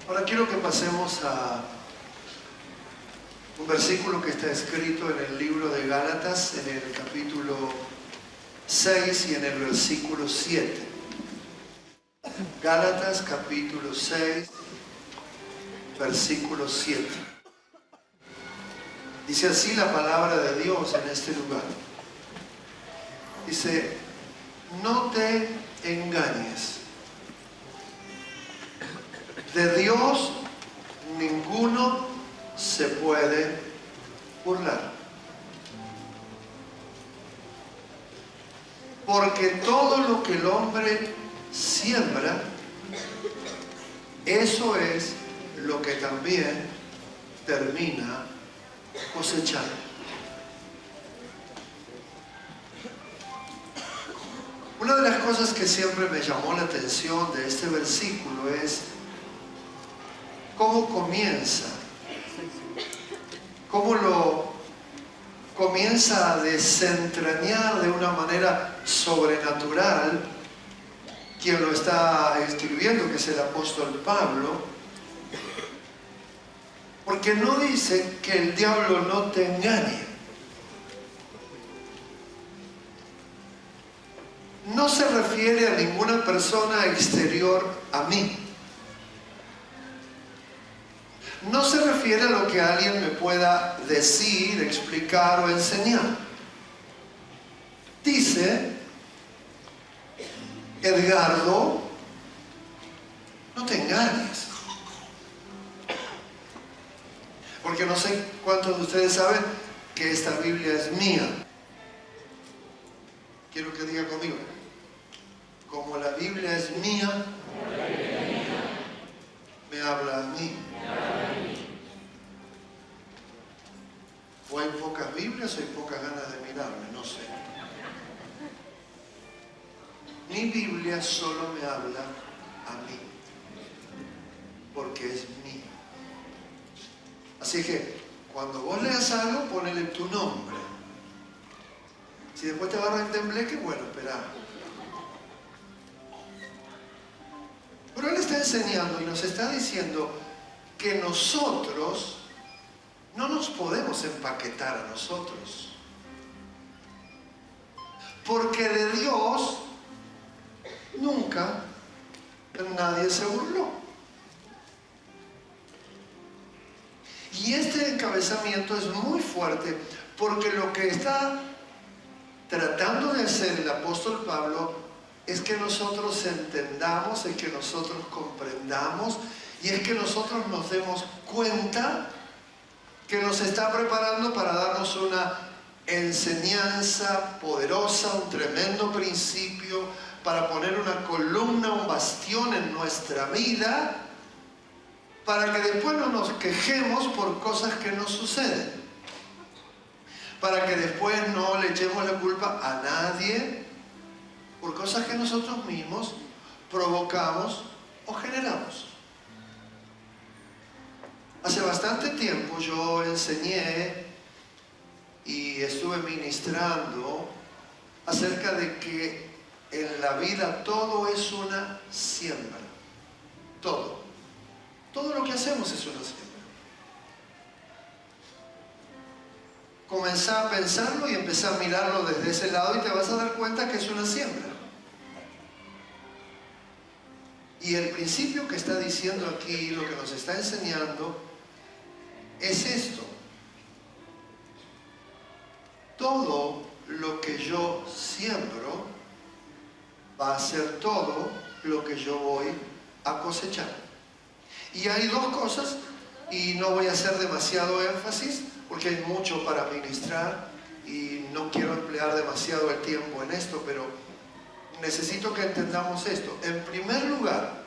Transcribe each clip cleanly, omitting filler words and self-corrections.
Ahora quiero que pasemos a un versículo que está escrito en el libro de Gálatas, en el capítulo 6 y en el versículo 7. Gálatas capítulo 6, versículo 7. Dice así la palabra de Dios en este lugar. Dice: no te engañes. De Dios ninguno se puede burlar. Porque todo lo que el hombre siembra, eso es lo que también termina cosechando. Una de las cosas que siempre me llamó la atención de este versículo es cómo comienza, cómo lo comienza a desentrañar de una manera sobrenatural quien lo está escribiendo, que es el apóstol Pablo, porque no dice que el diablo no te engañe. No se refiere a ninguna persona exterior a mí. No se refiere a lo que alguien me pueda decir, explicar o enseñar. Dice: Edgardo, no te engañes. Porque no sé cuántos de ustedes saben que esta Biblia es mía. Quiero que diga conmigo: como la Biblia es mía, me habla a mí. ¿O hay pocas Biblias o hay pocas ganas de mirarme? No sé. Mi Biblia solo me habla a mí, porque es mía. Así que cuando vos leas algo, ponele tu nombre. Si después te agarra el tembleque, bueno, espera. Pero él está enseñando y nos está diciendo que nosotros no nos podemos empaquetar a nosotros. Porque de Dios nunca nadie se burló. Y este encabezamiento es muy fuerte, porque lo que está tratando de hacer el apóstol Pablo es que nosotros entendamos, es que nosotros comprendamos y es que nosotros nos demos cuenta que nos está preparando para darnos una enseñanza poderosa, un tremendo principio, para poner una columna, un bastión en nuestra vida, para que después no nos quejemos por cosas que nos suceden, para que después no le echemos la culpa a nadie por cosas que nosotros mismos provocamos o generamos. Hace bastante tiempo yo enseñé y estuve ministrando acerca de que en la vida todo es una siembra. Todo lo que hacemos es una siembra. Comenzá a pensarlo y empezá a mirarlo desde ese lado y te vas a dar cuenta que es una siembra. Y el principio que está diciendo aquí, lo que nos está enseñando, es esto: todo lo que yo siembro va a ser todo lo que yo voy a cosechar. Y hay dos cosas, y no voy a hacer demasiado énfasis porque hay mucho para ministrar y no quiero emplear demasiado el tiempo en esto, pero necesito que entendamos esto. En primer lugar,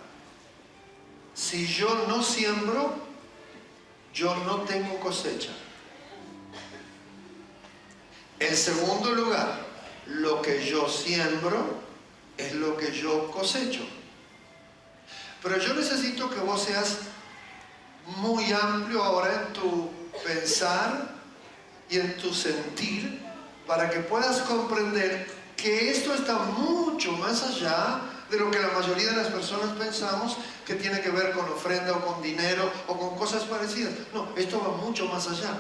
si yo no siembro, yo no tengo cosecha. En segundo lugar, lo que yo siembro es lo que yo cosecho. Pero yo necesito que vos seas muy amplio ahora en tu pensar y en tu sentir, para que puedas comprender que esto está mucho más allá de lo que la mayoría de las personas pensamos que tiene que ver con ofrenda o con dinero o con cosas parecidas. No, esto va mucho más allá.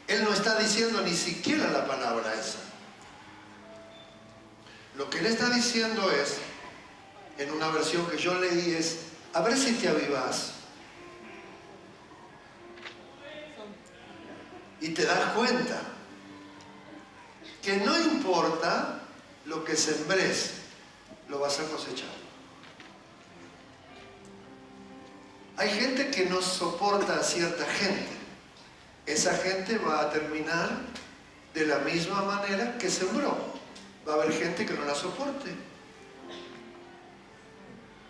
Él no está diciendo ni siquiera la palabra esa. Lo que él está diciendo es, en una versión que yo leí, es: a ver si te avivás y te das cuenta que no importa lo que sembrés, lo vas a cosechar. Hay gente que no soporta a cierta gente. Esa gente va a terminar de la misma manera que sembró. Va a haber gente que no la soporte.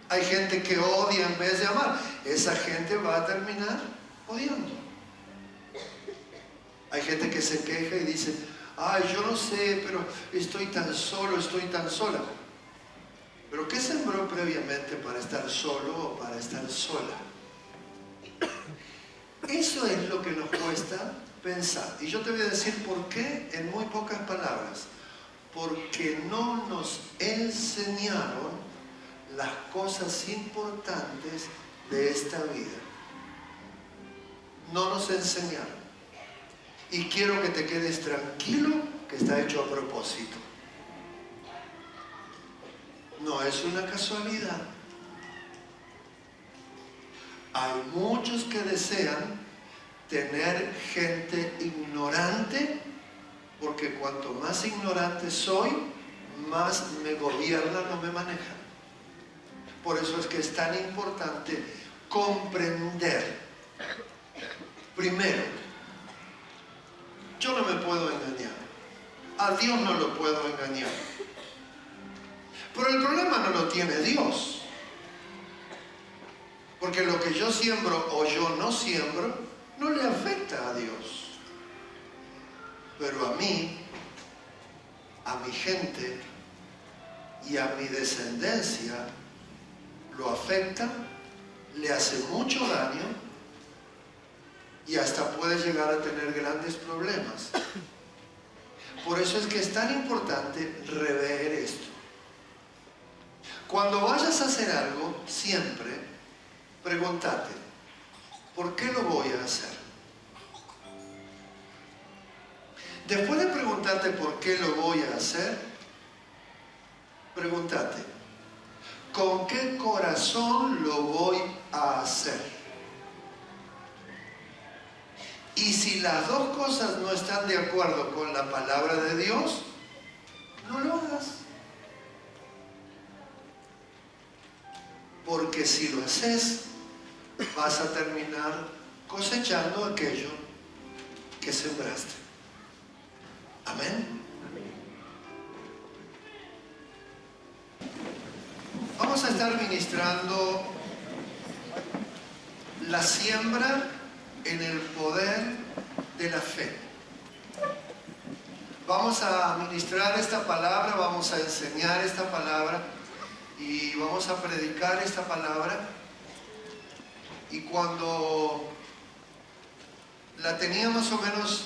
Hay gente que odia en vez de amar. Esa gente va a terminar odiando. Hay gente que se queja y dice: ay, yo no sé, pero estoy tan solo, estoy tan sola. ¿Pero qué sembró previamente para estar solo o para estar sola? Eso es lo que nos cuesta pensar. Y yo te voy a decir por qué en muy pocas palabras. Porque no nos enseñaron las cosas importantes de esta vida. No nos enseñaron. Y quiero que te quedes tranquilo que está hecho a propósito. No es una casualidad. Hay muchos que desean tener gente ignorante, porque cuanto más ignorante soy, más me gobiernan o me manejan. Por eso es que es tan importante comprender. Primero, yo no me puedo engañar. A Dios no lo puedo engañar. Pero el problema no lo tiene Dios. Porque lo que yo siembro o yo no siembro, no le afecta a Dios. Pero a mí, a mi gente y a mi descendencia, lo afecta, le hace mucho daño y hasta puede llegar a tener grandes problemas. Por eso es que es tan importante rever esto. Cuando vayas a hacer algo, siempre pregúntate: ¿por qué lo voy a hacer? Después de preguntarte por qué lo voy a hacer, pregúntate: ¿con qué corazón lo voy a hacer? Y si las dos cosas no están de acuerdo con la palabra de Dios, no lo hagas. Porque si lo haces, vas a terminar cosechando aquello que sembraste. Amén. Vamos a estar ministrando la siembra en el poder de la fe. Vamos a ministrar esta palabra, vamos a enseñar esta palabra y vamos a predicar esta palabra. Y cuando la tenía más o menos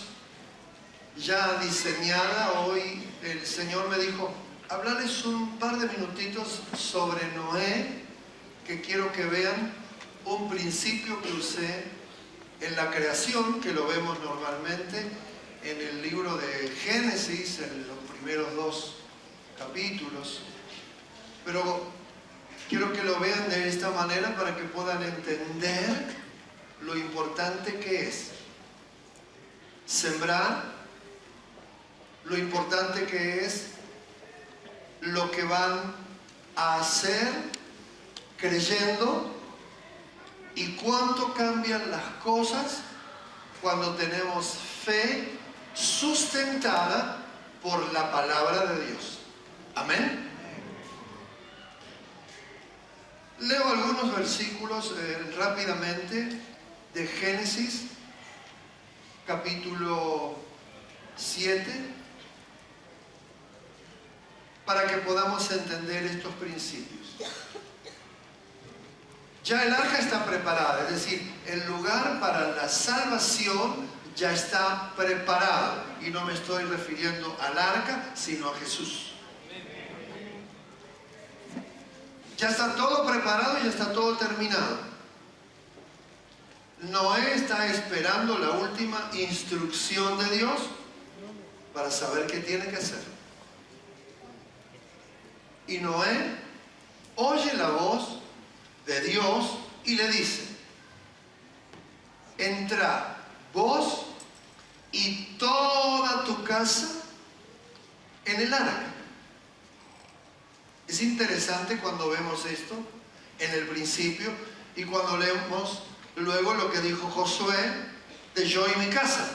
ya diseñada, hoy el Señor me dijo: hablarles un par de minutitos sobre Noé, que quiero que vean un principio que usé en la creación, que lo vemos normalmente en el libro de Génesis, en los primeros 2 capítulos. Pero quiero que lo vean de esta manera para que puedan entender lo importante que es sembrar, lo importante que es lo que van a hacer creyendo y cuánto cambian las cosas cuando tenemos fe sustentada por la palabra de Dios. Amén. Leo algunos versículos rápidamente de Génesis, capítulo 7, para que podamos entender estos principios. Ya el arca está preparada, es decir, el lugar para la salvación ya está preparado. Y no me estoy refiriendo al arca, sino a Jesús. Ya está todo preparado y ya está todo terminado. Noé está esperando la última instrucción de Dios para saber qué tiene que hacer. Y Noé oye la voz de Dios y le dice: entra vos y toda tu casa en el arca. Es interesante cuando vemos esto en el principio y cuando leemos luego lo que dijo Josué de yo y mi casa.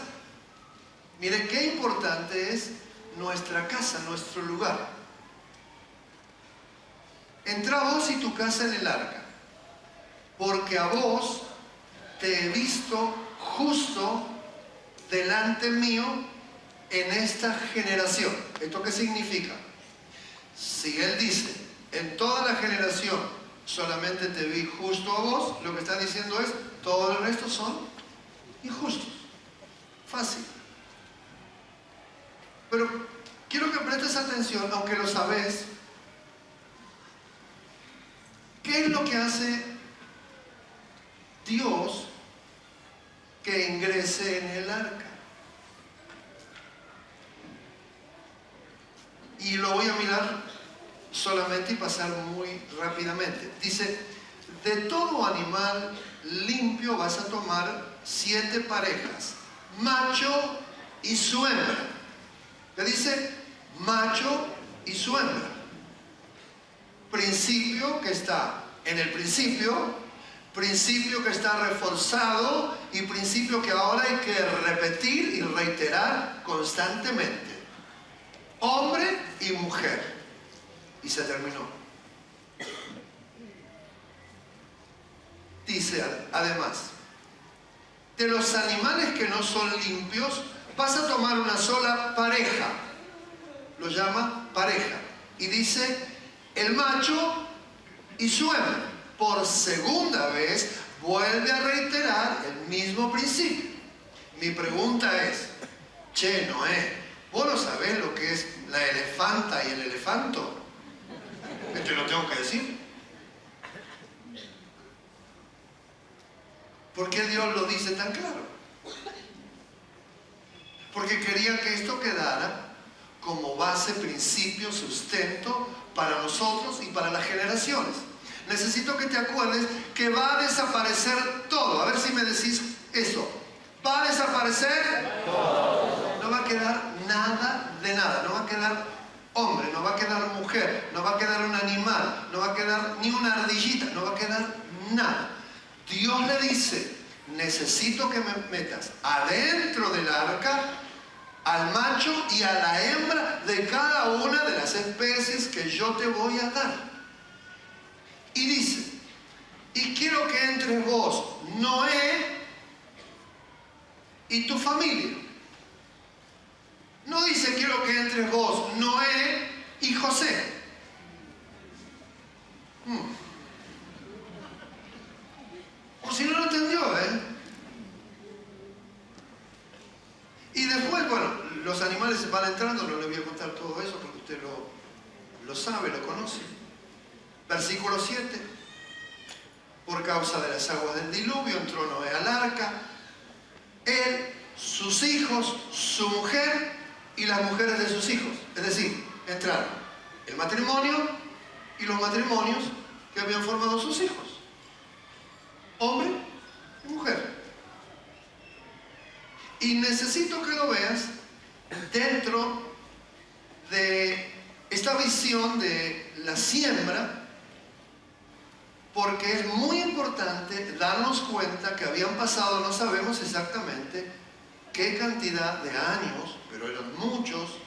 Mire qué importante es nuestra casa, nuestro lugar. Entra vos y tu casa en el arca, porque a vos te he visto justo delante mío en esta generación. ¿Esto qué significa? Si él dice, en toda la generación solamente te vi justo a vos, lo que está diciendo es, todo el resto son injustos. Fácil. Pero quiero que prestes atención, aunque lo sabes. ¿Qué es lo que hace Dios que ingrese en el arca? Y lo voy a mirar solamente y pasar muy rápidamente. Dice, de todo animal limpio vas a tomar 7 parejas, macho y su hembra. ¿Qué dice? Macho y su hembra. Principio que está en el principio que está reforzado y principio que ahora hay que repetir y reiterar constantemente. Hombre y mujer. Y se terminó. Dice además, de los animales que no son limpios vas a tomar una sola pareja. Lo llama pareja. Y dice, el macho y su hembra. Por segunda vez vuelve a reiterar el mismo principio. Mi pregunta es, che, Noé, ¿vos no sabés lo que es la elefanta y el elefanto? Esto lo tengo que decir. ¿Por qué Dios lo dice tan claro? Porque quería que esto quedara como base, principio, sustento para nosotros y para las generaciones. Necesito que te acuerdes que va a desaparecer todo. A ver si me decís eso. ¿Va a desaparecer? Todo. No va a quedar nada de nada. No va a quedar hombre, no va a quedar mujer, no va a quedar un animal, no va a quedar ni una ardillita, no va a quedar nada. Dios le dice, necesito que me metas adentro del arca al macho y a la hembra de cada una de las especies que yo te voy a dar. Y dice, y quiero que entres vos, Noé, y tu familia. No dice quiero que entres vos, Noé y José. Por si no lo entendió, Y después, bueno, los animales van entrando, no le voy a contar todo eso porque usted lo sabe, lo conoce. Versículo 7. Por causa de las aguas del diluvio entró Noé al arca, él, sus hijos, su mujer y las mujeres de sus hijos. Es decir, entraron el matrimonio y los matrimonios que habían formado sus hijos. Hombre y mujer. Y necesito que lo veas dentro de esta visión de la siembra, porque es muy importante darnos cuenta que habían pasado, no sabemos exactamente qué cantidad de años, pero eran muchos.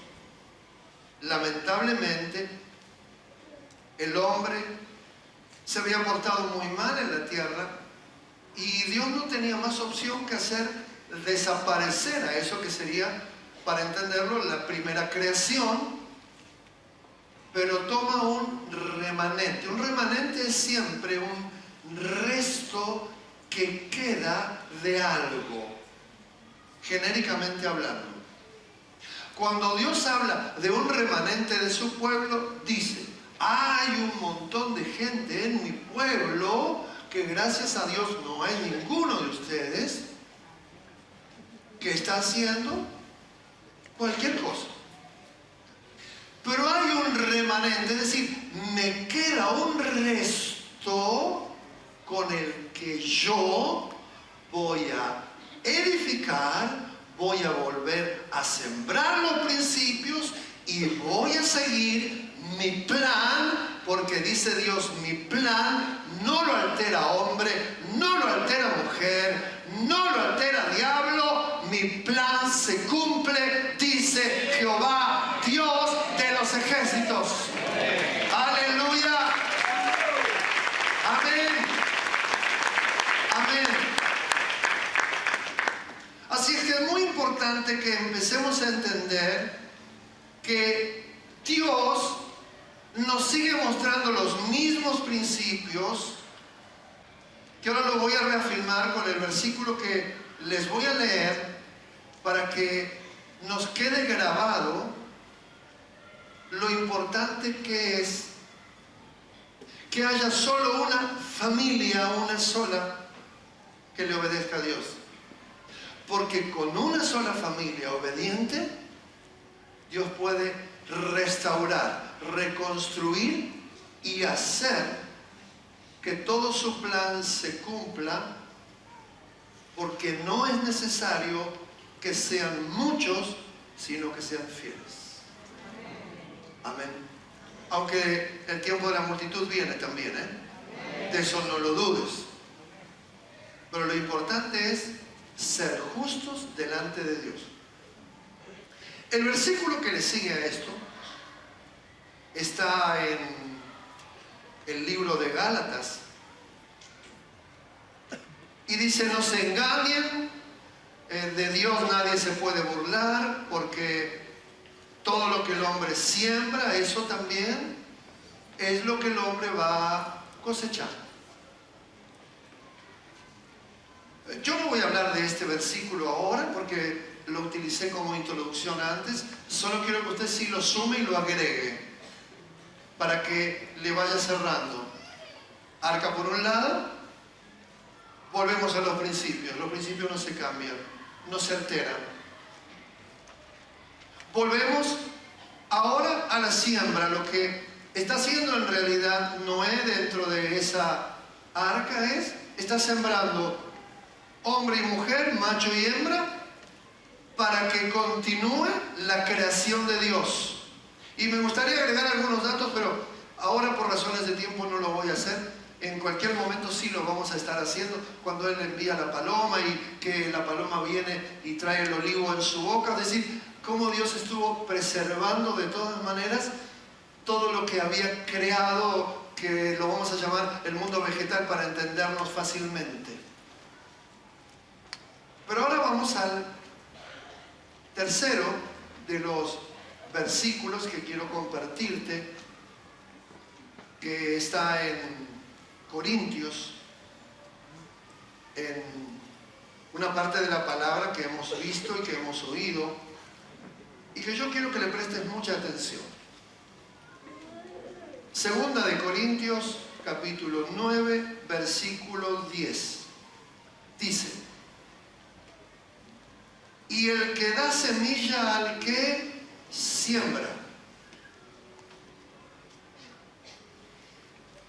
Lamentablemente, el hombre se había portado muy mal en la tierra y Dios no tenía más opción que hacer desaparecer a eso que sería, para entenderlo, la primera creación, pero toma un remanente. Un remanente es siempre un resto que queda de algo, genéricamente hablando. Cuando Dios habla de un remanente de su pueblo, dice, hay un montón de gente en mi pueblo que gracias a Dios no hay ninguno de ustedes que está haciendo cualquier cosa. Pero hay un remanente, es decir, me queda un resto con el que yo voy a edificar, voy a volver a sembrar los principios y voy a seguir mi plan, porque dice Dios, mi plan no lo altera hombre, no lo altera mujer, no lo altera diablo, mi plan se cumple, dice Jehová, Dios de los ejércitos. Aleluya. Amén. Amén. Así es que es muy importante que empecemos a entender que Dios nos sigue mostrando los mismos principios, que ahora lo voy a reafirmar con el versículo que les voy a leer para que nos quede grabado lo importante que es que haya solo una familia, una sola, que le obedezca a Dios. Porque con una sola familia obediente, Dios puede restaurar, reconstruir y hacer que todo su plan se cumpla, porque no es necesario que sean muchos, sino que sean fieles. Amén. Aunque el tiempo de la multitud viene también, de eso no lo dudes. Pero lo importante es ser justos delante de Dios. El versículo que le sigue a esto está en el libro de Gálatas y dice: no se engañen, de Dios nadie se puede burlar, porque todo lo que el hombre siembra, eso también es lo que el hombre va a cosechar. Yo no voy a hablar de este versículo ahora porque lo utilicé como introducción antes. Solo quiero que usted sí lo sume y lo agregue para que le vaya cerrando. Arca por un lado, volvemos a los principios. Los principios no se cambian, no se alteran. Volvemos ahora a la siembra. Lo que está haciendo en realidad Noé dentro de esa arca está sembrando hombre y mujer, macho y hembra, para que continúe la creación de Dios. Y me gustaría agregar algunos datos, pero ahora por razones de tiempo no lo voy a hacer. En cualquier momento sí lo vamos a estar haciendo, cuando Él envía la paloma y que la paloma viene y trae el olivo en su boca. Es decir, cómo Dios estuvo preservando de todas maneras todo lo que había creado, que lo vamos a llamar el mundo vegetal para entendernos fácilmente. Pero ahora vamos al tercero de los versículos que quiero compartirte, que está en Corintios, en una parte de la palabra que hemos visto y que hemos oído, y que yo quiero que le prestes mucha atención. Segunda de Corintios, capítulo 9, versículo 10. Dice: y el que da semilla al que siembra,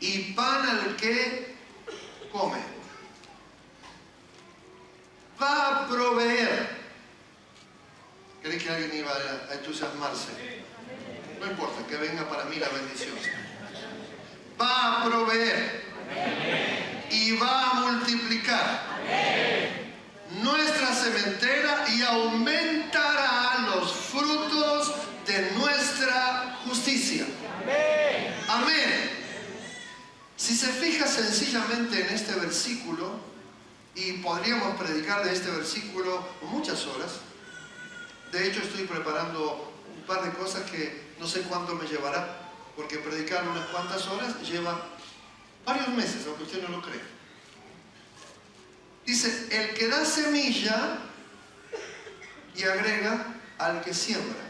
y pan al que come, va a proveer. ¿Creí que alguien iba a entusiasmarse? No importa, que venga para mí la bendición. Va a proveer y va a multiplicar nuestra sementera y aumentará los frutos de nuestra justicia. Amén. Si se fija sencillamente en este versículo, y podríamos predicar de este versículo muchas horas. De hecho, estoy preparando un par de cosas que no sé cuánto me llevará, porque predicar unas cuantas horas lleva varios meses, aunque usted no lo cree. Dice: el que da semilla, y agrega, al que siembra.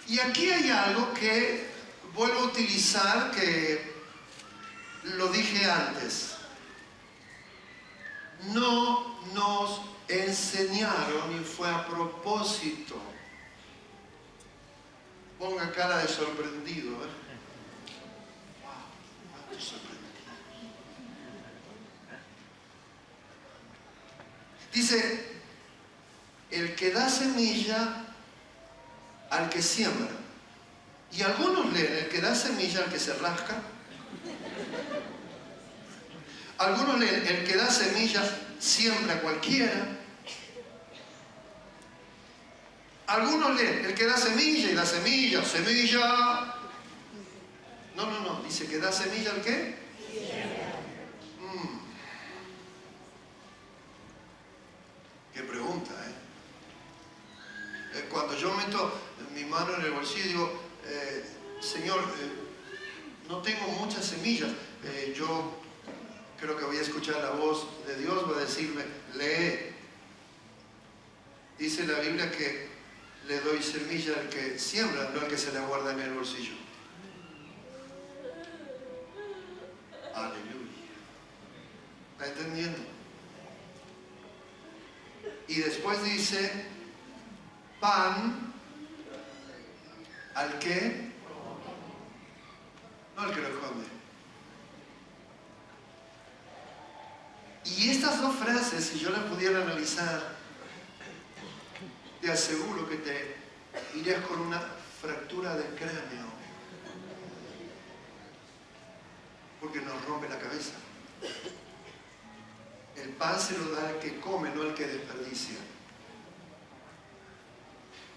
Y aquí hay algo que vuelvo a utilizar, que lo dije antes. No nos enseñaron y fue a propósito. Ponga cara de sorprendido, ¿eh? Wow, estoy sorprendido. Dice, el que da semilla al que siembra. Y algunos leen, el que da semilla al que se rasca. Algunos leen, el que da semilla siembra cualquiera. Algunos leen, el que da semilla y da semilla, semilla. No, dice que da semilla al qué. Qué pregunta, ¿eh? Cuando yo meto mi mano en el bolsillo y digo, Señor, no tengo muchas semillas, yo creo que voy a escuchar la voz de Dios, va a decirme, lee. Dice la Biblia que le doy semilla al que siembra, no al que se la guarda en el bolsillo. Aleluya. ¿Está entendiendo? Y después dice, pan al que, no al que lo come. Y estas dos frases, si yo las pudiera analizar, te aseguro que te irías con una fractura del cráneo, porque nos rompe la cabeza. El pan se lo da al que come, no al que desperdicia.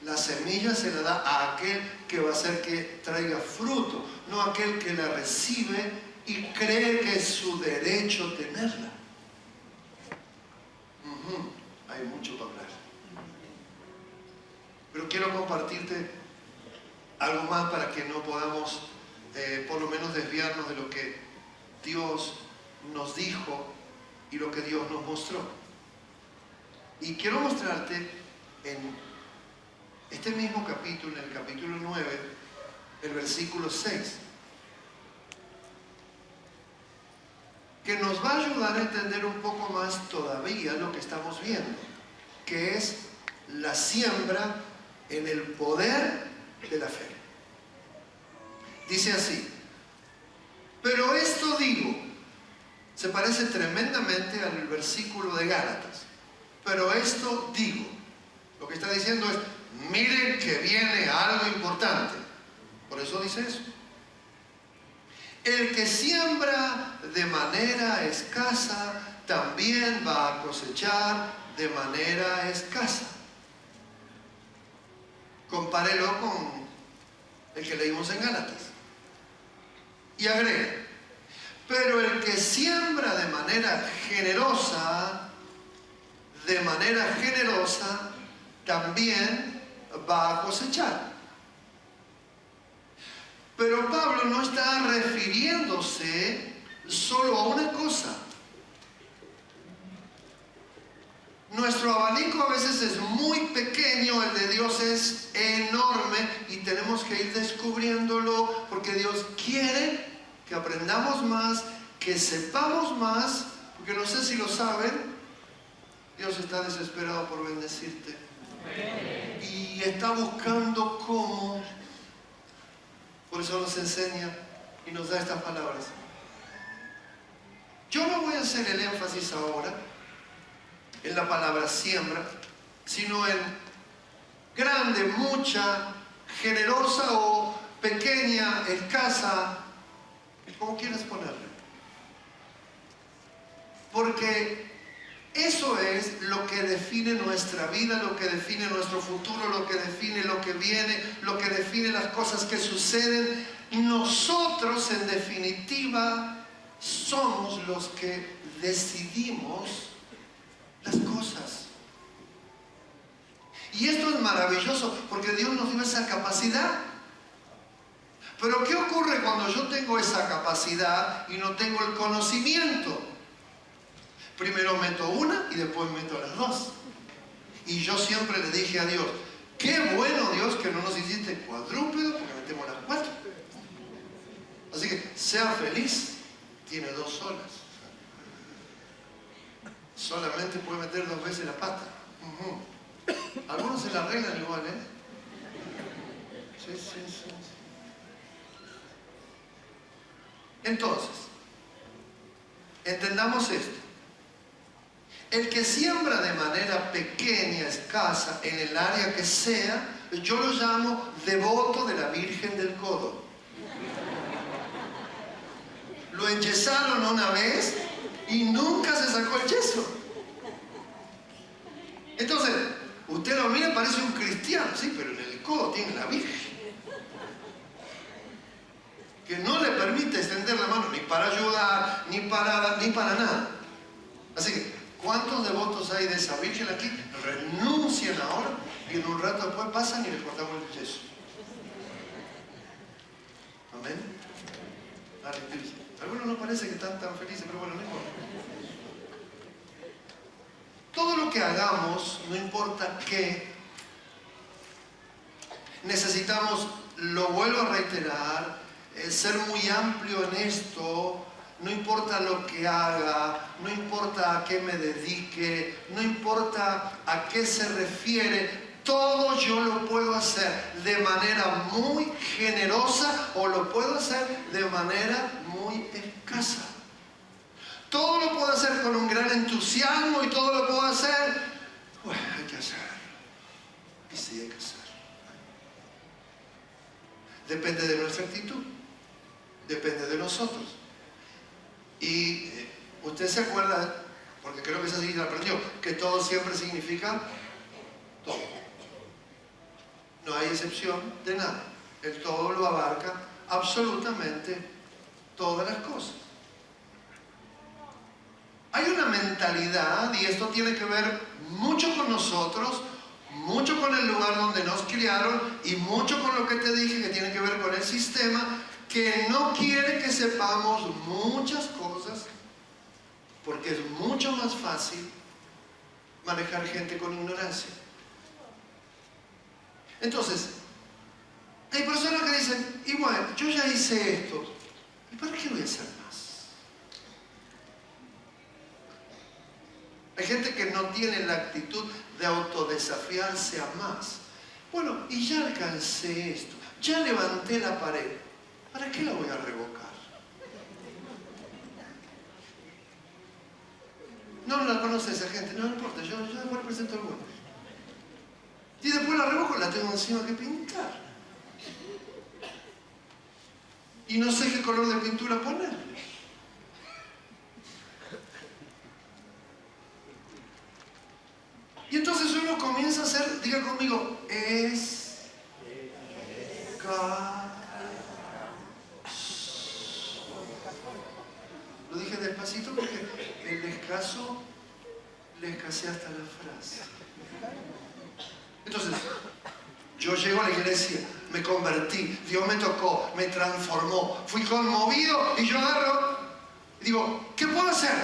La semilla se la da a aquel que va a hacer que traiga fruto, no a aquel que la recibe y cree que es su derecho tenerla. Hay mucho para hablar. Pero quiero compartirte algo más para que no podamos, por lo menos, desviarnos de lo que Dios nos dijo y lo que Dios nos mostró. Y quiero mostrarte en este mismo capítulo, en el capítulo 9, el versículo 6, que nos va a ayudar a entender un poco más todavía lo que estamos viendo, que es la siembra en el poder de la fe. Dice así, pero esto digo, se parece tremendamente al versículo de Gálatas, pero esto digo, lo que está diciendo es, miren que viene algo importante, por eso dice eso. El que siembra de manera escasa también va a cosechar de manera escasa. Compárelo con el que leímos en Gálatas. Y agrega, pero el que siembra de manera generosa también va a cosechar. Pero Pablo no está refiriéndose solo a una cosa. Nuestro abanico a veces es muy pequeño, el de Dios es enorme y tenemos que ir descubriéndolo porque Dios quiere que aprendamos más, que sepamos más, porque no sé si lo saben, Dios está desesperado por bendecirte y está buscando cómo. Por eso nos enseña y nos da estas palabras. Yo no voy a hacer el énfasis ahora en la palabra siembra, sino en grande, mucha, generosa o pequeña, escasa, como quieras ponerle. Porque eso es lo que define nuestra vida, lo que define nuestro futuro, lo que define lo que viene, lo que define las cosas que suceden. Nosotros, en definitiva, somos los que decidimos las cosas. Y esto es maravilloso porque Dios nos dio esa capacidad. Pero ¿qué ocurre cuando yo tengo esa capacidad y no tengo el conocimiento? Primero meto una y después meto las dos. Y yo siempre le dije a Dios, Qué bueno, Dios, que no nos hiciste cuadrúpedo porque metemos las 4. Así que sea feliz, tiene 2 olas. Solamente puede meter 2 veces la pata. Algunos se la arreglan igual, ¿eh? Sí. Entonces, entendamos esto. El que siembra de manera pequeña, escasa, en el área que sea, yo lo llamo devoto de la Virgen del Codo. Lo enyesaron una vez y nunca se sacó el yeso. Entonces, usted lo mira, parece un cristiano, sí, pero en el codo tiene la Virgen, que no le permite extender la mano ni para ayudar, ni para nada. Así que, ¿cuántos devotos hay de esa Virgen aquí? Renuncian ahora y en un rato después pasan y le cortamos el yeso. Amén. Aleluya. Algunos no parece que están tan felices, pero bueno, no importa. Todo lo que hagamos, no importa qué, necesitamos, lo vuelvo a reiterar, ser muy amplio en esto. No importa lo que haga, no importa a qué me dedique, no importa a qué se refiere, todo yo lo puedo hacer de manera muy generosa o lo puedo hacer de manera muy escasa. Todo lo puedo hacer con un gran entusiasmo y todo lo puedo hacer, bueno, hay que hacerlo. Y sí, hay que hacerlo. Depende de nuestra actitud, depende de nosotros. Y usted se acuerda, porque creo que esa sí la aprendió, que todo siempre significa todo. No hay excepción de nada. El todo lo abarca absolutamente todas las cosas. Hay una mentalidad, y esto tiene que ver mucho con nosotros, mucho con el lugar donde nos criaron y mucho con lo que te dije que tiene que ver con el sistema, que no quiere que sepamos muchas cosas porque es mucho más fácil manejar gente con ignorancia. Entonces, hay personas que dicen, y bueno, yo ya hice esto, ¿y para qué voy a hacer más? Hay gente que no tiene la actitud de autodesafiarse a más. Bueno, y ya alcancé esto, ya levanté la pared, ¿para qué la voy a revocar? No la conoce esa gente, no importa, yo después presento algunos. Y después la revoco, la tengo encima que pintar. Y no sé qué color de pintura ponerle. Y entonces uno comienza a hacer, diga conmigo, Lo dije despacito porque el escaso le escasea hasta la frase. Entonces, yo llego a la iglesia, me convertí, Dios me tocó, me transformó, fui conmovido y yo agarro y digo, ¿qué puedo hacer?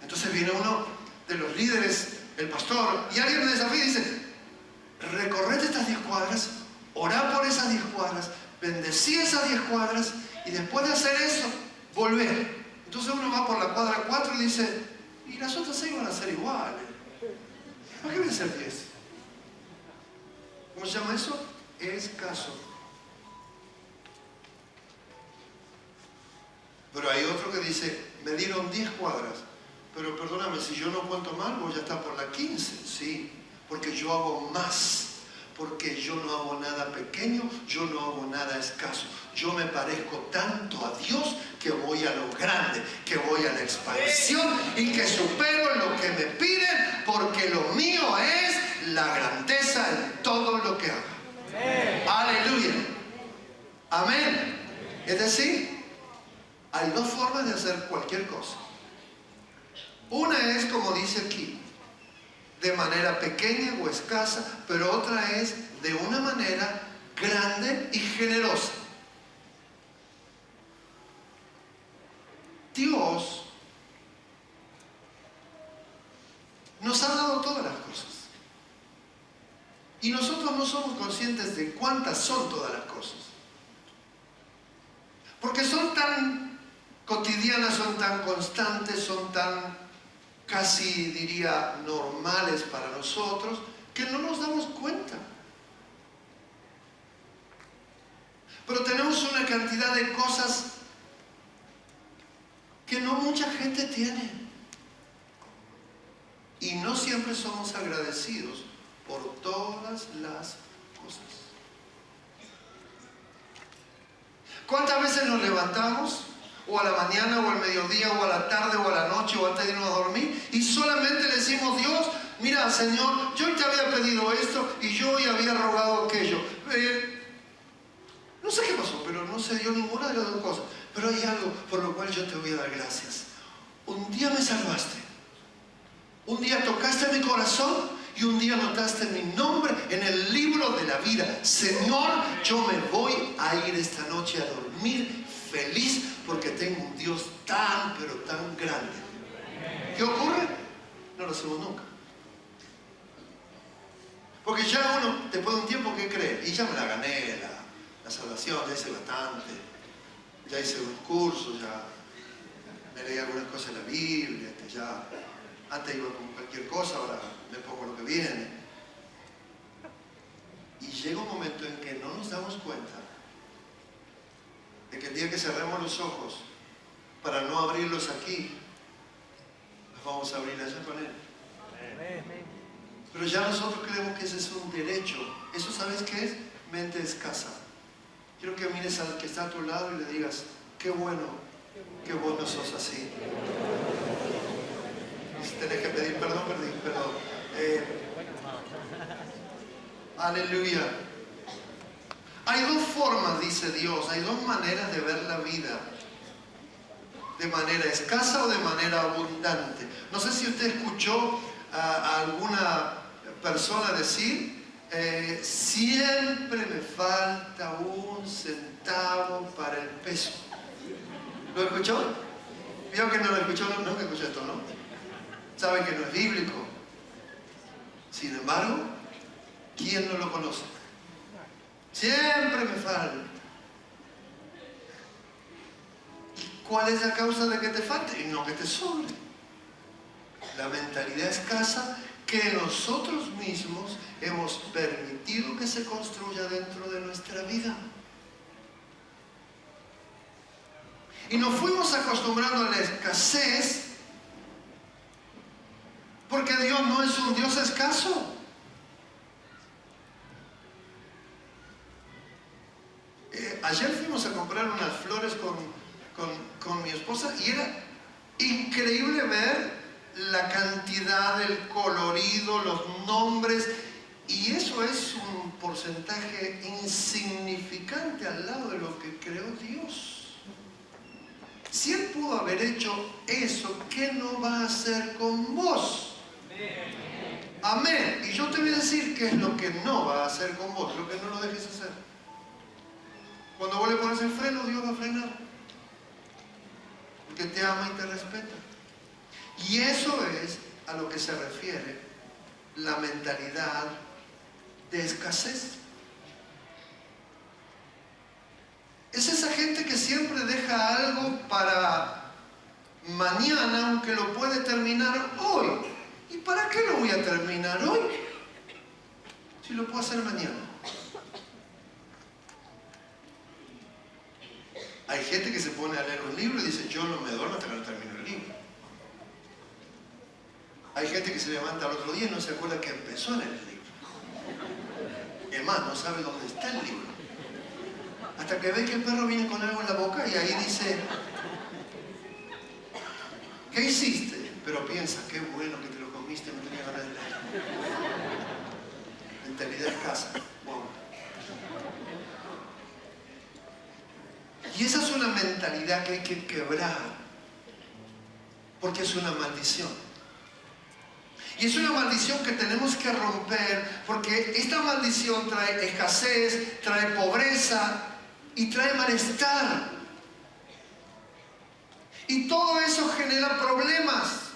Entonces viene uno de los líderes, el pastor, y alguien me desafía y dice, recorrete estas 10 cuadras, orá por esas 10 cuadras, bendecí esas 10 cuadras y después de hacer eso, volvé. Entonces uno va por la cuadra 4 y dice, y las otras 6 van a ser iguales. ¿Para qué voy a hacer 10? ¿Cómo se llama eso? Escaso. Pero hay otro que dice, me dieron 10 cuadras, pero perdóname, si yo no cuento mal, vos ya estás por la 15. Sí, porque yo hago más. Porque yo no hago nada pequeño, yo no hago nada escaso. Yo me parezco tanto a Dios que voy a lo grande, que voy a la expansión y que supero lo que me piden porque lo mío es la grandeza en todo lo que haga. Aleluya. Amén. Es decir, hay 2 formas de hacer cualquier cosa. Una es como dice aquí, de manera pequeña o escasa, pero otra es de una manera grande y generosa. Dios nos ha dado todas las cosas. Y nosotros no somos conscientes de cuántas son todas las cosas. Porque son tan cotidianas, son tan constantes, son tan casi diría normales para nosotros, que no nos damos cuenta. Pero tenemos una cantidad de cosas que no mucha gente tiene. Y no siempre somos agradecidos por todas las cosas. ¿Cuántas veces nos levantamos? O a la mañana, o al mediodía, o a la tarde, o a la noche, o antes de irnos a dormir, y solamente le decimos: Dios, mira, Señor, yo te había pedido esto y yo hoy había rogado aquello. No sé qué pasó, pero no se dio ninguna de las dos cosas. Pero hay algo por lo cual yo te voy a dar gracias. Un día me salvaste. Un día tocaste mi corazón y un día anotaste mi nombre en el libro de la vida. Señor, yo me voy a ir esta noche a dormir feliz porque tengo un Dios tan, pero tan grande. ¿Qué ocurre? No lo hacemos nunca. Porque ya uno, después de un tiempo, ¿qué cree? Y ya me la gané, la salvación, ya hice bastante, ya hice un curso, ya me leí algunas cosas en la Biblia, ya antes iba con cualquier cosa, ahora me pongo lo que viene. Y llega un momento en que no nos damos cuenta de que el día que cerremos los ojos para no abrirlos aquí, los vamos a abrir allá con Él. Pero ya nosotros creemos que ese es un derecho. ¿Eso sabes qué es? Mente escasa. Quiero que mires al que está a tu lado y le digas: qué bueno que vos no sos así. Y si tenés que pedir perdón, perdón. Aleluya. Hay dos formas, dice Dios, hay dos maneras de ver la vida: de manera escasa o de manera abundante. No sé si usted escuchó a alguna persona decir: siempre me falta un centavo para el peso. ¿Lo escuchó? ¿Vio que no lo escuchó? Nunca escuchó esto, ¿no? Sabe que no es bíblico. Sin embargo, ¿quién no lo conoce? Siempre me falta. ¿Cuál es la causa de que te falte? Y no que te sobre. La mentalidad escasa que nosotros mismos hemos permitido que se construya dentro de nuestra vida. Y nos fuimos acostumbrando a la escasez porque Dios no es un Dios escaso. Ayer fuimos a comprar unas flores con mi esposa y era increíble ver la cantidad, el colorido, los nombres, y eso es un porcentaje insignificante al lado de lo que creó Dios. Si Él pudo haber hecho eso, ¿qué no va a hacer con vos? Amén. Y yo te voy a decir qué es lo que no va a hacer con vos, lo que no lo dejes hacer. Cuando vos le pones el freno, Dios va a frenar, porque te ama y te respeta. Y eso es a lo que se refiere la mentalidad de escasez. Es esa gente que siempre deja algo para mañana, aunque lo puede terminar hoy. ¿Y para qué lo voy a terminar hoy si lo puedo hacer mañana? Hay gente que se pone a leer un libro y dice: yo no me duermo hasta que no termino el libro. Hay gente que se levanta al otro día y no se acuerda que empezó en el libro. Es más, no sabe dónde está el libro. Hasta que ve que el perro viene con algo en la boca y ahí dice: ¿qué hiciste? Pero piensa: qué bueno que te lo comiste, no tenía ganas de leer. Mentalidad escasa. Wow. Y esa es una mentalidad que hay que quebrar, porque es una maldición. Y es una maldición que tenemos que romper, porque esta maldición trae escasez, trae pobreza y trae malestar. Y todo eso genera problemas.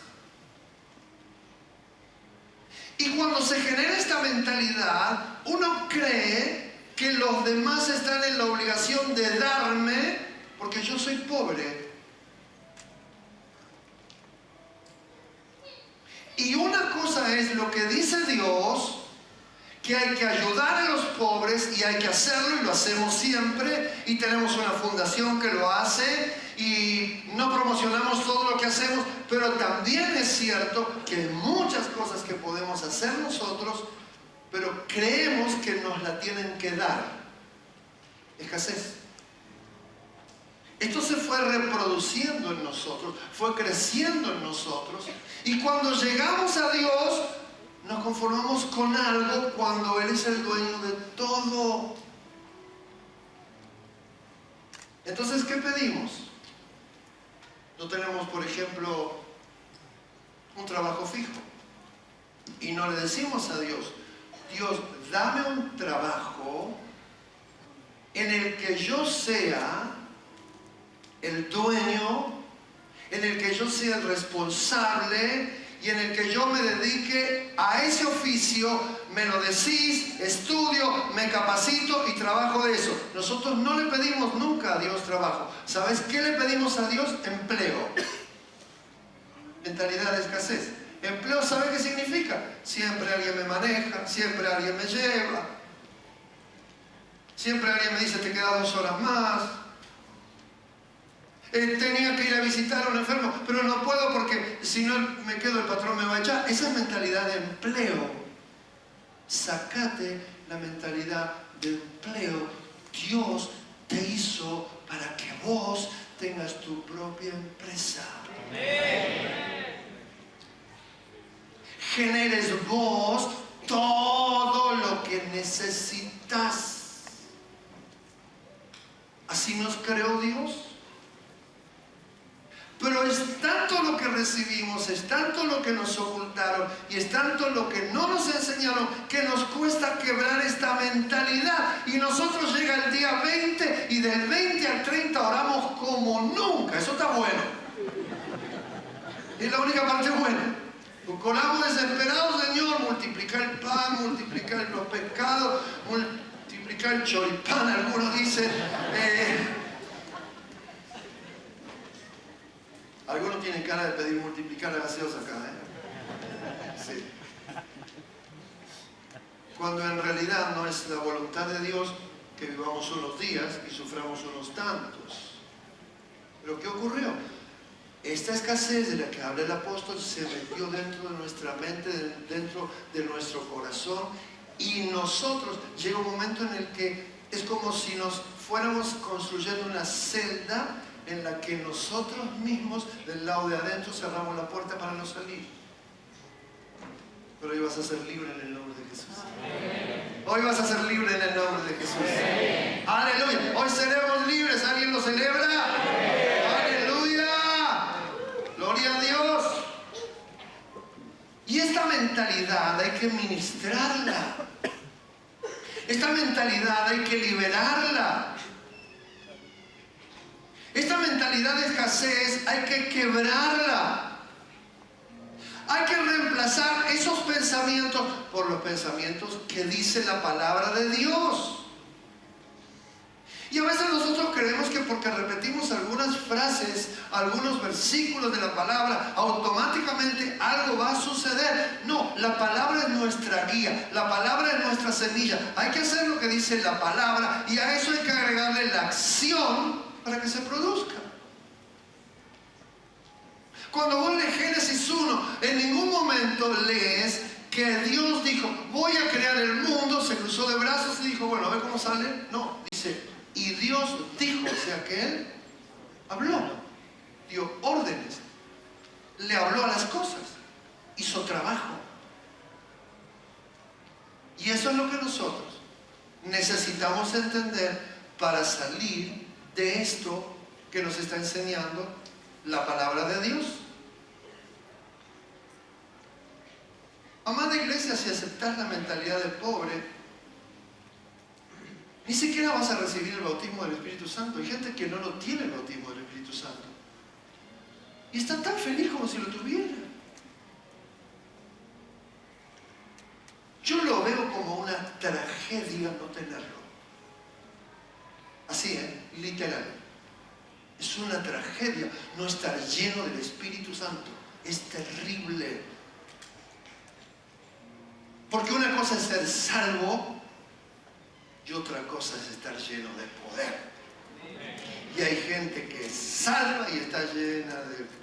Y cuando se genera esta mentalidad, mentalidad, uno cree que los demás están en la obligación de darme porque yo soy pobre. Y una cosa es lo que dice Dios, que hay que ayudar a los pobres y hay que hacerlo, y lo hacemos siempre, y tenemos una fundación que lo hace y no promocionamos todo lo que hacemos, pero también es cierto que hay muchas cosas que podemos hacer nosotros, pero creemos que nos la tienen que dar. Escasez. Esto se fue reproduciendo en nosotros, fue creciendo en nosotros, y cuando llegamos a Dios nos conformamos con algo cuando Él es el dueño de todo. Entonces, ¿qué pedimos? No tenemos, por ejemplo, un trabajo fijo y no le decimos a Dios: Dios, dame un trabajo en el que yo sea el dueño, en el que yo sea el responsable y en el que yo me dedique a ese oficio. Me lo decís, estudio, me capacito y trabajo de eso. Nosotros no le pedimos nunca a Dios trabajo. ¿Sabes qué le pedimos a Dios? Empleo. Mentalidad de escasez. Empleo, ¿sabe qué significa? Siempre alguien me maneja, siempre alguien me lleva, siempre alguien me dice: te quedas 2 horas más. Tenía que ir a visitar a un enfermo, pero no puedo porque si no me quedo el patrón me va a echar. Esa es mentalidad de empleo. Sacate la mentalidad de empleo. Dios te hizo para que vos tengas tu propia empresa. Amén. Generes vos todo lo que necesitas. Así nos creó Dios. Pero es tanto lo que recibimos, es tanto lo que nos ocultaron y es tanto lo que no nos enseñaron, que nos cuesta quebrar esta mentalidad. Y nosotros llega el día 20 y del 20 al 30 oramos como nunca. Eso está bueno. Es la única parte buena. Oramos desesperados: Señor, multiplicar el pan, multiplicar los pescados, multiplicar el choripán, algunos dicen. Algunos tienen cara de pedir multiplicar la gaseosa acá, Sí. Cuando en realidad no es la voluntad de Dios que vivamos unos días y suframos unos tantos. Pero ¿qué ocurrió? Esta escasez de la que habla el apóstol se metió dentro de nuestra mente, dentro de nuestro corazón, y nosotros llega un momento en el que es como si nos fuéramos construyendo una celda en la que nosotros mismos del lado de adentro cerramos la puerta para no salir. Pero hoy vas a ser libre en el nombre de Jesús. Amén. Hoy vas a ser libre en el nombre de Jesús. Amén. Aleluya. Hoy seremos libres. ¿Alguien lo celebra? Amén. Aleluya. Gloria a Dios. Y esta mentalidad hay que ministrarla. Esta mentalidad hay que liberarla. Esta mentalidad de escasez hay que quebrarla. Hay que reemplazar esos pensamientos por los pensamientos que dice la palabra de Dios. Y a veces nosotros creemos que porque repetimos algunas frases, algunos versículos de la palabra, automáticamente algo va a suceder. No, la palabra es nuestra guía, la palabra es nuestra semilla. Hay que hacer lo que dice la palabra y a eso hay que agregarle la acción para que se produzca. Cuando vos lees Génesis 1, en ningún momento lees que Dios dijo: voy a crear el mundo, se cruzó de brazos y dijo: bueno, a ver cómo sale. No, dice: y Dios dijo, o sea que Él habló, dio órdenes, le habló a las cosas, hizo trabajo. Y eso es lo que nosotros necesitamos entender para salir de esto que nos está enseñando la palabra de Dios. Amada iglesia, si aceptas la mentalidad de pobre, ni siquiera vas a recibir el bautismo del Espíritu Santo. Hay gente que no lo tiene, el bautismo del Espíritu Santo, y está tan feliz como si lo tuviera. Yo lo veo como día no tenerlo. Así, literal. Es una tragedia no estar lleno del Espíritu Santo. Es terrible. Porque una cosa es ser salvo y otra cosa es estar lleno de poder. Y hay gente que es salva y está llena de poder.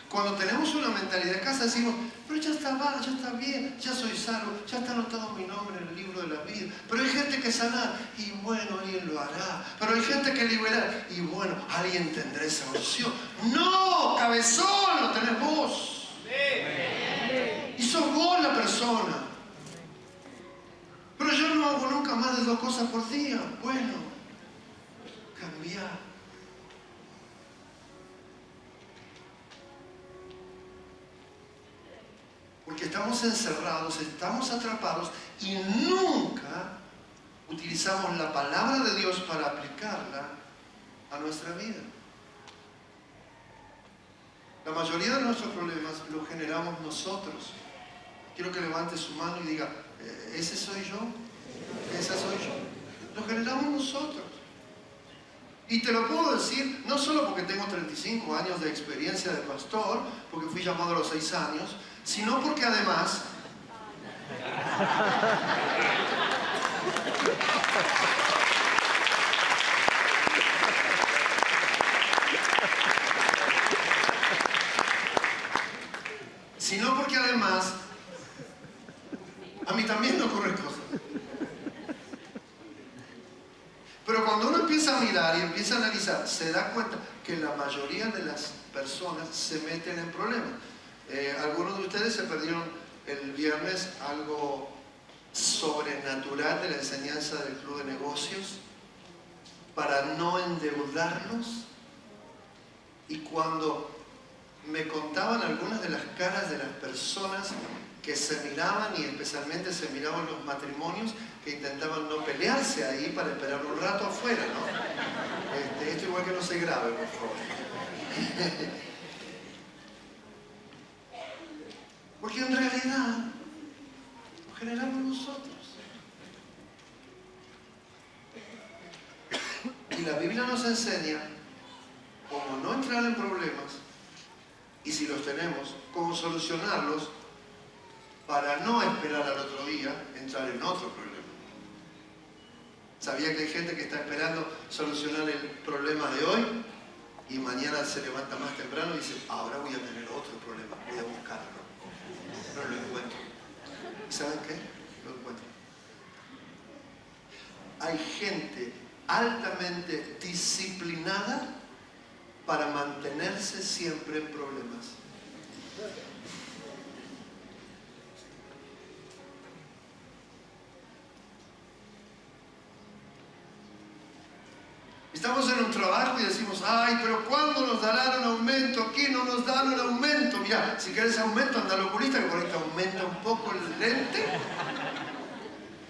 Cuando tenemos una mentalidad de casa decimos, pero ya está, ya está bien, ya soy salvo, ya está anotado mi nombre en el libro de la vida. Pero hay gente que sana y bueno, alguien lo hará. Pero hay gente que liberar y bueno, alguien tendrá esa opción. No, cabezón, lo tenés vos. Y sos vos la persona. Pero yo no hago nunca más de 2 cosas por día. Bueno, cambiar. Porque estamos encerrados, estamos atrapados y nunca utilizamos la palabra de Dios para aplicarla a nuestra vida. La mayoría de nuestros problemas los generamos nosotros. Quiero que levante su mano y diga, ¿ese soy yo? ¿Esa soy yo? Lo generamos nosotros. Y te lo puedo decir, no solo porque tengo 35 años de experiencia de pastor, porque fui llamado a los 6 años, sino porque además a mí también me ocurren cosas. Pero cuando uno empieza a mirar y empieza a analizar, se da cuenta que la mayoría de las personas se meten en problemas. Algunos de ustedes se perdieron el viernes algo sobrenatural de la enseñanza del Club de Negocios para no endeudarlos. Y cuando me contaban algunas de las caras de las personas que se miraban, y especialmente se miraban los matrimonios que intentaban no pelearse ahí para esperar un rato afuera, ¿no? Esto igual que no se grabe, por favor. Porque en realidad lo generamos nosotros. Y la Biblia nos enseña cómo no entrar en problemas, y si los tenemos, cómo solucionarlos para no esperar al otro día entrar en otro problema. ¿Sabía que hay gente que está esperando solucionar el problema de hoy y mañana se levanta más temprano y dice, ahora voy a tener otro problema, voy a buscarlo? No lo encuentro. ¿Y saben qué? Lo encuentro. Hay gente altamente disciplinada para mantenerse siempre en problemas. Estamos en un trabajo y decimos, ay, pero ¿cuándo nos darán un aumento? Aquí no nos dan un aumento. Mira, si quieres aumento, anda al oculista, que por ahí te aumenta un poco el lente.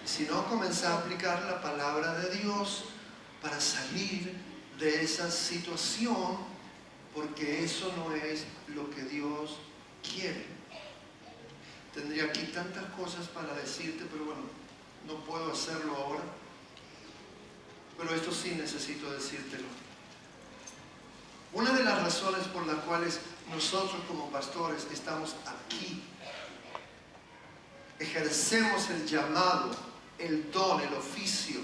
Si no, comenzá a aplicar la palabra de Dios para salir de esa situación, porque eso no es lo que Dios quiere. Tendría aquí tantas cosas para decirte, pero bueno, no puedo hacerlo ahora. Pero esto sí necesito decírtelo. Una de las razones por las cuales nosotros como pastores estamos aquí, ejercemos el llamado, el don, el oficio.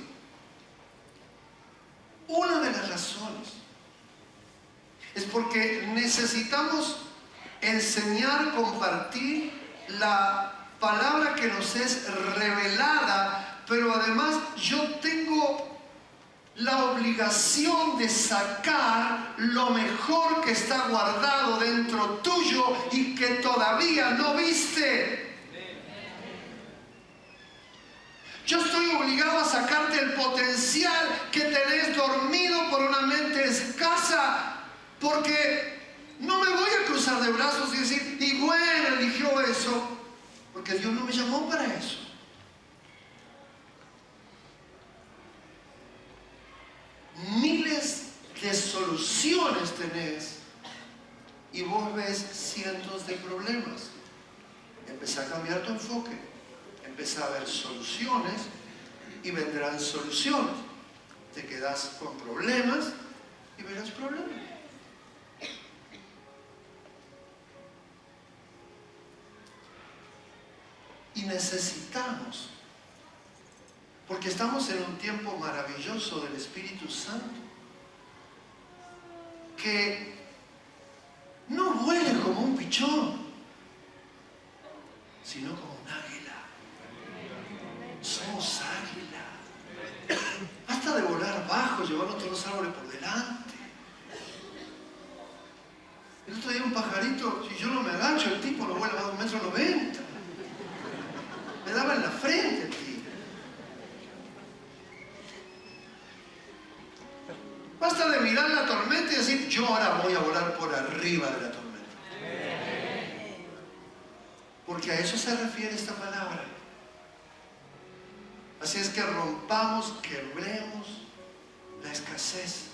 Una de las razones es porque necesitamos enseñar, compartir la palabra que nos es revelada, pero además yo tengo la obligación de sacar lo mejor que está guardado dentro tuyo y que todavía no viste. Yo estoy obligado a sacarte el potencial que tenés dormido por una mente escasa, porque no me voy a cruzar de brazos y decir, y bueno, eligió eso, porque Dios no me llamó para eso. Miles de soluciones tenés y vos ves cientos de problemas. Empezá a cambiar tu enfoque. Empezá a ver soluciones y vendrán soluciones. Te quedas con problemas y verás problemas. Y necesitamos, porque estamos en un tiempo maravilloso del Espíritu Santo, que no vuele como un pichón, sino como un águila. Somos águila. Basta de volar bajo, llevarnos todos los árboles por delante. El otro día un pajarito, si yo no me agacho, el tipo no vuela a 1,90 m. Me daba en la frente el tipo. Basta de mirar la tormenta y decir, yo ahora voy a volar por arriba de la tormenta. Porque a eso se refiere esta palabra. Así es que rompamos, quebremos la escasez,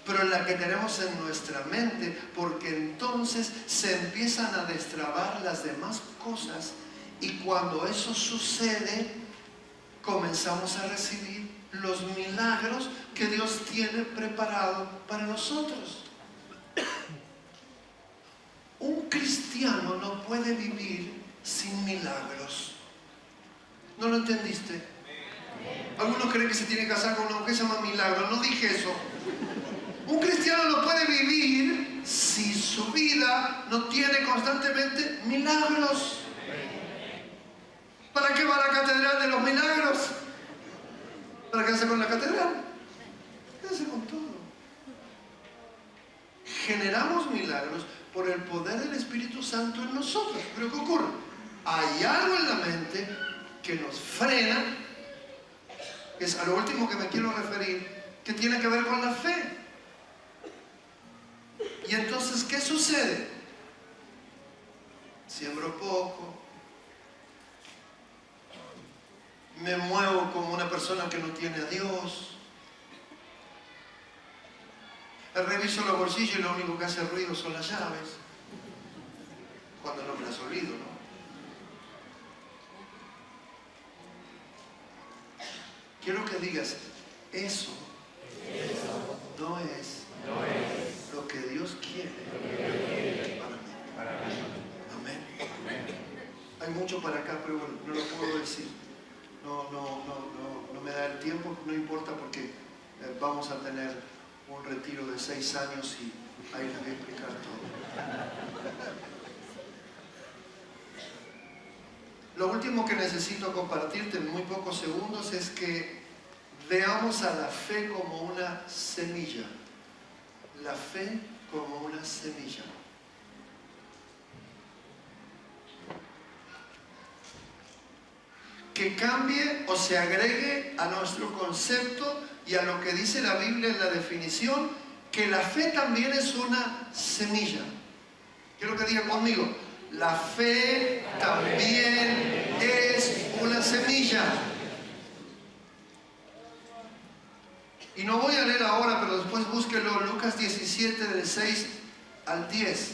pero la que tenemos en nuestra mente, porque entonces se empiezan a destrabar las demás cosas y cuando eso sucede, comenzamos a recibir los milagros que Dios tiene preparado para nosotros. Un cristiano no puede vivir sin milagros. ¿No lo entendiste? Algunos creen que se tiene que casar con una mujer que se llama milagro. No dije eso. Un cristiano no puede vivir si su vida no tiene constantemente milagros. ¿Para qué va a la catedral de los milagros? ¿Para qué hace con la catedral? ¿Qué hace con todo? Generamos milagros por el poder del Espíritu Santo en nosotros. Pero ¿qué ocurre? Hay algo en la mente que nos frena, que es a lo último que me quiero referir, que tiene que ver con la fe. Y entonces, ¿qué sucede? Siembro poco, me muevo como una persona que no tiene a Dios, reviso los bolsillos y lo único que hace ruido son las llaves, cuando no me las olvido, ¿no? Quiero que digas, eso no es lo que Dios quiere para mí. Amén. Hay mucho para acá, pero bueno, no lo puedo decir. No me da el tiempo, no importa porque vamos a tener un retiro de 6 años y ahí les voy a explicar todo. Lo último que necesito compartirte en muy pocos segundos es que veamos a la fe como una semilla. La fe como una semilla. Que cambie o se agregue a nuestro concepto y a lo que dice la Biblia en la definición, que la fe también es una semilla. Quiero que digan conmigo, la fe también es una semilla. Y no voy a leer ahora, pero después búsquelo, Lucas 17, del 6 al 10,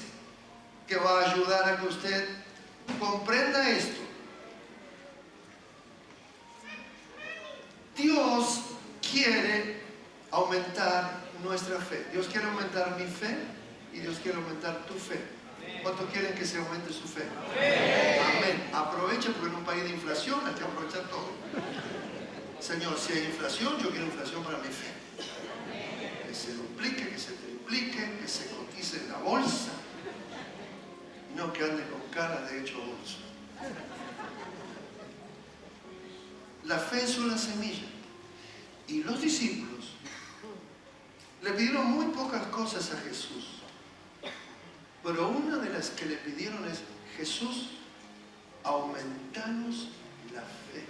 que va a ayudar a que usted comprenda esto. Dios quiere aumentar nuestra fe. Dios quiere aumentar mi fe y Dios quiere aumentar tu fe. ¿Cuántos quieren que se aumente su fe? Amén. Aprovecha, porque en un país de inflación hay que aprovechar todo. Señor, si hay inflación, yo quiero inflación para mi fe. Que se duplique, que se triplique, que se cotice en la bolsa. Y no que ande con cara de hecho bolsa. La fe es una semilla. Y los discípulos le pidieron muy pocas cosas a Jesús. Pero una de las que le pidieron es, Jesús, aumentanos la fe.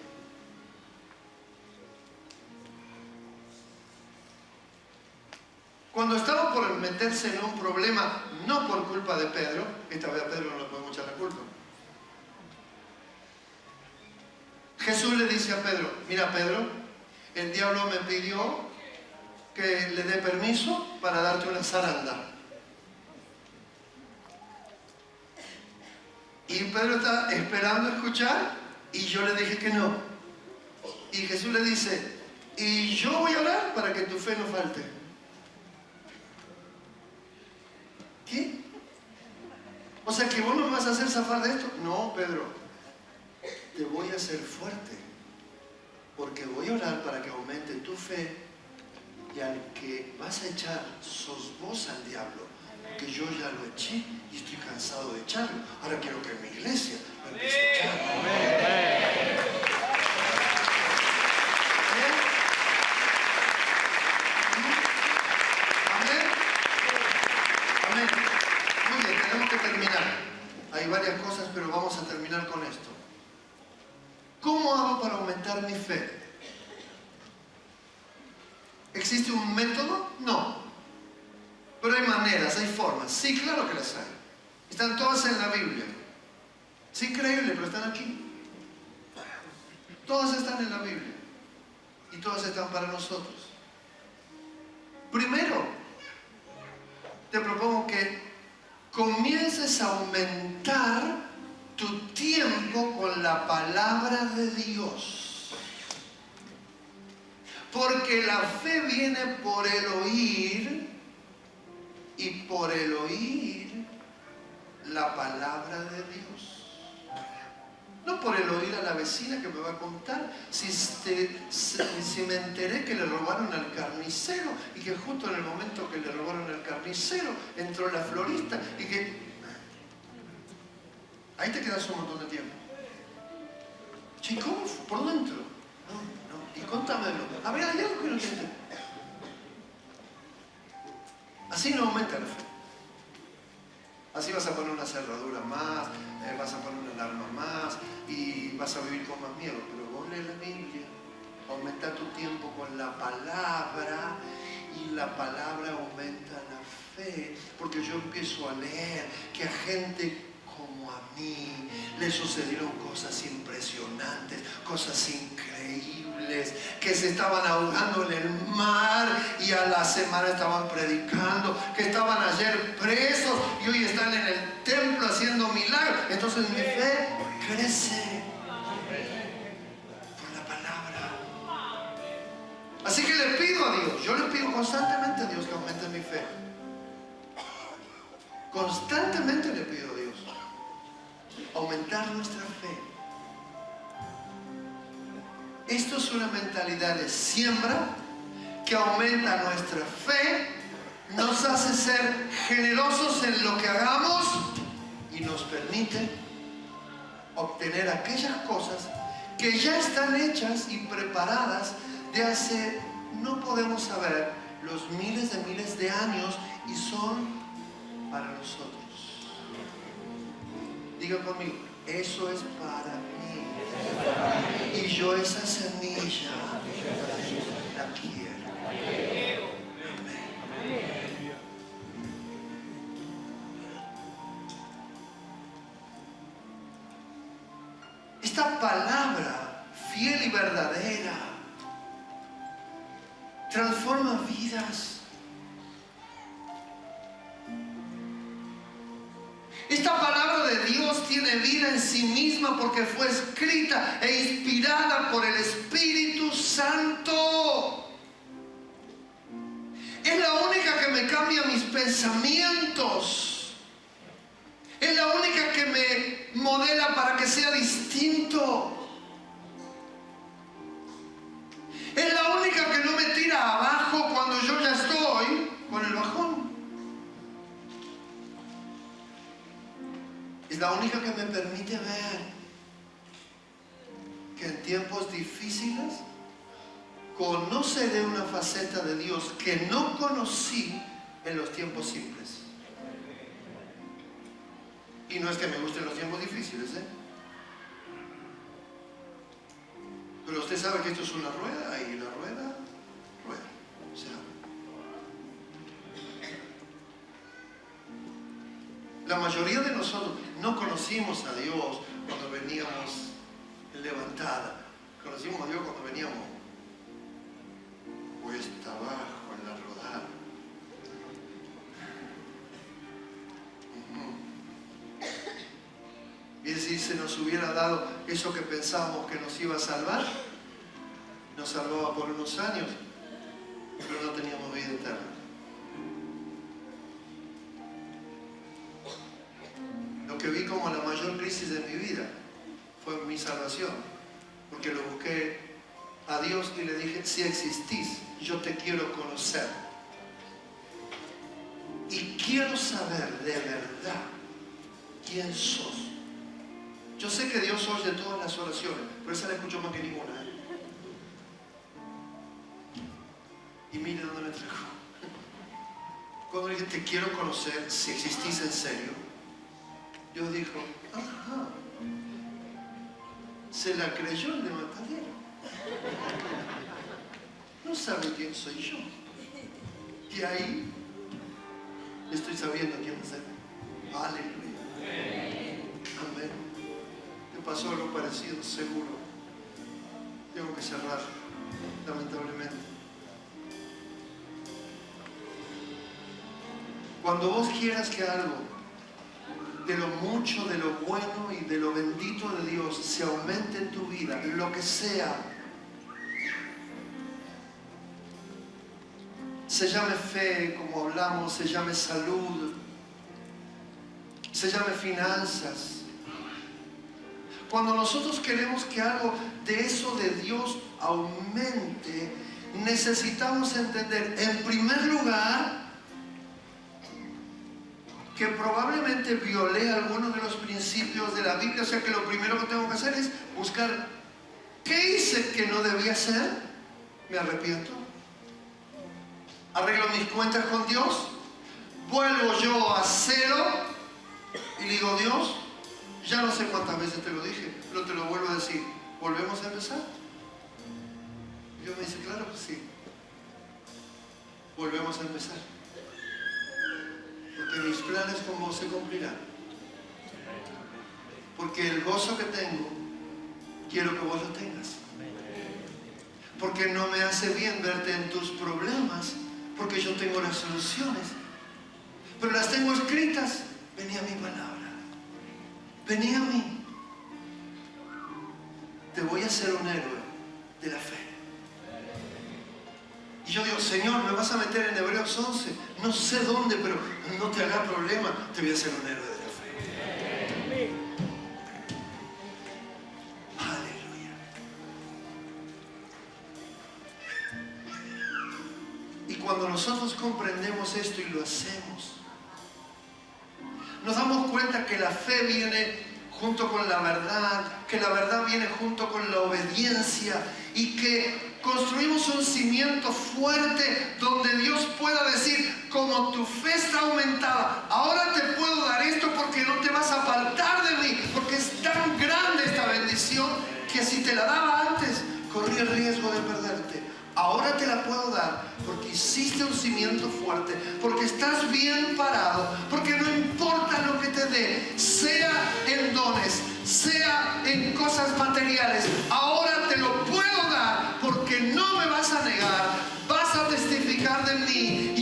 Cuando estaba por meterse en un problema, no por culpa de Pedro, esta vez a Pedro no le podemos echar la culpa. Jesús le dice a Pedro, mira Pedro, el diablo me pidió que le dé permiso para darte una zaranda. Y Pedro está esperando escuchar y yo le dije que no. Y Jesús le dice, y yo voy a orar para que tu fe no falte. ¿Qué? O sea, que vos no me vas a hacer zafar de esto. No, Pedro, te voy a hacer fuerte, porque voy a orar para que aumente tu fe, y al que vas a echar sos vos al diablo, que yo ya lo eché y estoy cansado de echarlo. Ahora quiero que mi iglesia lo empiece a echar. Amén. Amén. Muy bien, tenemos que terminar. Hay varias cosas, pero vamos a terminar con esto. ¿Cómo hago para aumentar mi fe? ¿Existe un método? No. Pero hay maneras, hay formas. Sí, claro que las hay. Están todas en la Biblia. Es increíble, pero están aquí. Todas están en la Biblia. Y todas están para nosotros. Primero, te propongo que comiences a aumentar tu tiempo con la palabra de Dios. Porque la fe viene por el oír, y por el oír la palabra de Dios. No por el oír a la vecina que me va a contar si me enteré que le robaron al carnicero y que justo en el momento que le robaron al carnicero entró la florista y que... Ahí te quedas un montón de tiempo. Che, ¿cómo fue? ¿Por dentro? No. Y contámelo. A ver, hay algo que no entiendo. Así no aumenta la fe. Así vas a poner una cerradura más, vas a poner una alarma más y vas a vivir con más miedo. Pero vos lees la Biblia, aumenta tu tiempo con la palabra y la palabra aumenta la fe. Porque yo empiezo a leer que a gente como a mí le sucedieron cosas impresionantes, cosas increíbles, que se estaban ahogando en el mar y a la semana estaban predicando, que estaban ayer presos y hoy están en el templo haciendo milagros. Entonces mi fe crece por la palabra. Así que le pido a Dios, yo le pido constantemente a Dios que aumente mi fe. Constantemente le pido a Dios aumentar nuestra fe. Esto es una mentalidad de siembra que aumenta nuestra fe, nos hace ser generosos en lo que hagamos y nos permite obtener aquellas cosas que ya están hechas y preparadas de hace, no podemos saber, los miles de años, y son para nosotros. Diga conmigo, eso es para mí. Y yo esa semilla la quiero. Amén. Esta palabra fiel y verdadera transforma vidas. Esta palabra de Dios tiene vida en sí misma porque fue escrita e inspirada por el Espíritu Santo. Es la única que me cambia mis pensamientos. Es la única que me modela para que sea distinto. Es la única que no me tira abajo cuando yo ya estoy con el bajón. Es la única que me permite ver que en tiempos difíciles conoceré una faceta de Dios que no conocí en los tiempos simples. Y no es que me gusten los tiempos difíciles, pero usted sabe que esto es una rueda y la rueda se abre. La mayoría de nosotros no conocimos a Dios cuando veníamos en levantada. Conocimos a Dios cuando veníamos cuesta abajo en la rodada. se nos hubiera dado eso que pensábamos que nos iba a salvar, nos salvaba por unos años, pero no teníamos vida eterna. Lo que vi como la mayor crisis de mi vida fue mi salvación, porque lo busqué a Dios y le dije: si existís, yo te quiero conocer y quiero saber de verdad quién sos. Yo sé que Dios oye todas las oraciones, pero esa la escucho más que ninguna. Y mire dónde me trajo. Cuando dije: te quiero conocer, si existís en serio, Dios dijo: ajá, se la creyó el de Matadero. No sabe quién soy yo. Y ahí estoy sabiendo quién es Él. Aleluya. Amén. ¿Te pasó algo parecido? Seguro. Tengo que cerrar, lamentablemente. Cuando vos quieras que algo de lo mucho, de lo bueno y de lo bendito de Dios se aumente en tu vida, lo que sea, se llame fe, como hablamos, se llame salud, se llame finanzas. Cuando nosotros queremos que algo de eso de Dios aumente, necesitamos entender, en primer lugar, que probablemente violé algunos de los principios de la Biblia. O sea que lo primero que tengo que hacer es buscar qué hice que no debía hacer. Me arrepiento, arreglo mis cuentas con Dios, vuelvo yo a cero y digo: Dios, ya no sé cuántas veces te lo dije, pero te lo vuelvo a decir, ¿volvemos a empezar? Y Dios me dice: claro que sí, volvemos a empezar, porque mis planes con vos se cumplirán, porque el gozo que tengo quiero que vos lo tengas, porque no me hace bien verte en tus problemas, porque yo tengo las soluciones, pero las tengo escritas. Vení a mi palabra, vení a mí, te voy a hacer un héroe de la fe. Y yo digo: Señor, me vas a meter en Hebreos 11, no sé dónde, pero no te haga problema, te voy a hacer un héroe de la fe. Aleluya. Y cuando nosotros comprendemos esto y lo hacemos, nos damos cuenta que la fe viene junto con la verdad, que la verdad viene junto con la obediencia, y que construimos un cimiento fuerte donde Dios pueda decir: como tu fe está aumentada, ahora te puedo dar esto porque no te vas a apartar de mí, porque es tan grande esta bendición que si te la daba antes, corría el riesgo de perderte. Ahora te la puedo dar porque hiciste un cimiento fuerte, porque estás bien parado, porque no importa lo que te dé, sea en dones, sea en cosas materiales, ahora te lo puedo dar porque no me vas a negar, vas a testificar de mí.